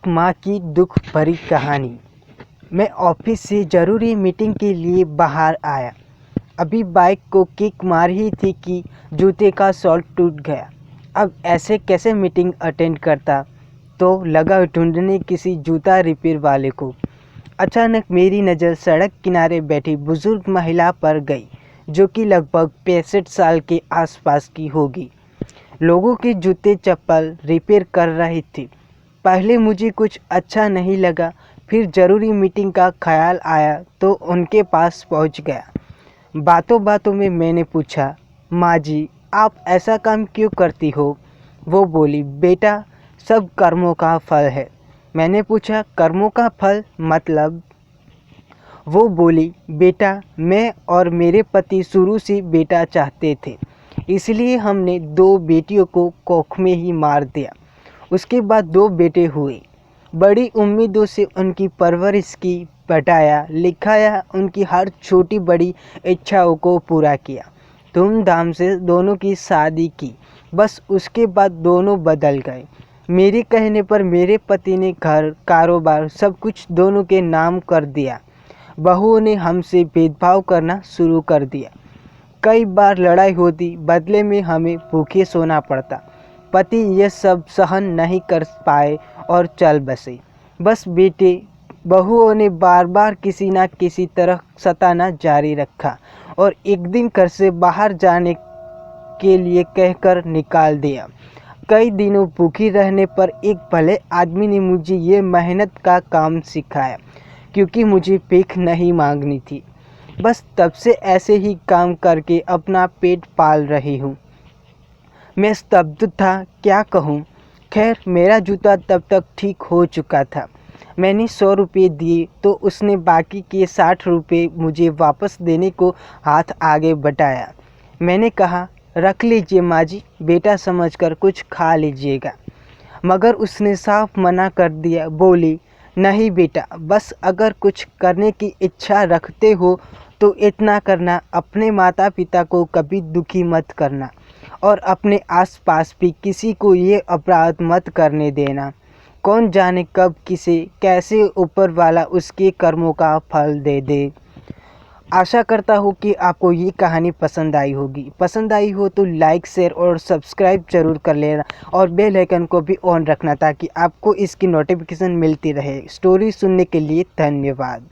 एक माँ की दुख भरी कहानी। मैं ऑफिस से ज़रूरी मीटिंग के लिए बाहर आया। अभी बाइक को किक मार ही थी कि जूते का सॉल टूट गया। अब ऐसे कैसे मीटिंग अटेंड करता, तो लगा ढूंढने किसी जूता रिपेयर वाले को। अचानक मेरी नज़र सड़क किनारे बैठी बुजुर्ग महिला पर गई, जो कि लगभग 65 साल के आसपास की होगी। लोगों के जूते चप्पल रिपेयर कर रही थी। पहले मुझे कुछ अच्छा नहीं लगा, फिर ज़रूरी मीटिंग का ख्याल आया तो उनके पास पहुंच गया। बातों बातों में मैंने पूछा, माँ जी, आप ऐसा काम क्यों करती हो? वो बोली, बेटा, सब कर्मों का फल है। मैंने पूछा, कर्मों का फल मतलब? वो बोली, बेटा, मैं और मेरे पति शुरू से बेटा चाहते थे, इसलिए हमने 2 बेटियों को कोख में ही मार दिया। उसके बाद 2 बेटे हुए। बड़ी उम्मीदों से उनकी परवरिश की, पढ़ाया लिखाया, उनकी हर छोटी बड़ी इच्छाओं को पूरा किया। धूमधाम से दोनों की शादी की। बस उसके बाद दोनों बदल गए। मेरे कहने पर मेरे पति ने घर, कारोबार सब कुछ दोनों के नाम कर दिया। बहुओं ने हमसे भेदभाव करना शुरू कर दिया। कई बार लड़ाई होती, बदले में हमें भूखे सोना पड़ता। पति ये सब सहन नहीं कर पाए और चल बसे। बस बेटे बहुओं ने बार बार किसी न किसी तरह सताना जारी रखा और एक दिन घर से बाहर जाने के लिए कहकर निकाल दिया। कई दिनों भूखी रहने पर एक भले आदमी ने मुझे ये मेहनत का काम सिखाया, क्योंकि मुझे भीख नहीं मांगनी थी। बस तब से ऐसे ही काम करके अपना पेट पाल रही हूँ। मैं स्तब्ध था, क्या कहूँ। खैर, मेरा जूता तब तक ठीक हो चुका था। मैंने 100 रुपये दिए तो उसने बाकी के 60 रुपये मुझे वापस देने को हाथ आगे बढ़ाया। मैंने कहा, रख लीजिए माँ जी, बेटा समझकर कुछ खा लीजिएगा। मगर उसने साफ मना कर दिया। बोली, नहीं बेटा, बस अगर कुछ करने की इच्छा रखते हो तो इतना करना, अपने माता पिता को कभी दुखी मत करना और अपने आसपास भी किसी को ये अपराध मत करने देना। कौन जाने कब किसे कैसे ऊपर वाला उसके कर्मों का फल दे दे। आशा करता हूँ कि आपको ये कहानी पसंद आई होगी। पसंद आई हो तो लाइक, शेयर और सब्सक्राइब जरूर कर लेना और बेल आइकन को भी ऑन रखना, ताकि आपको इसकी नोटिफिकेशन मिलती रहे। स्टोरी सुनने के लिए धन्यवाद।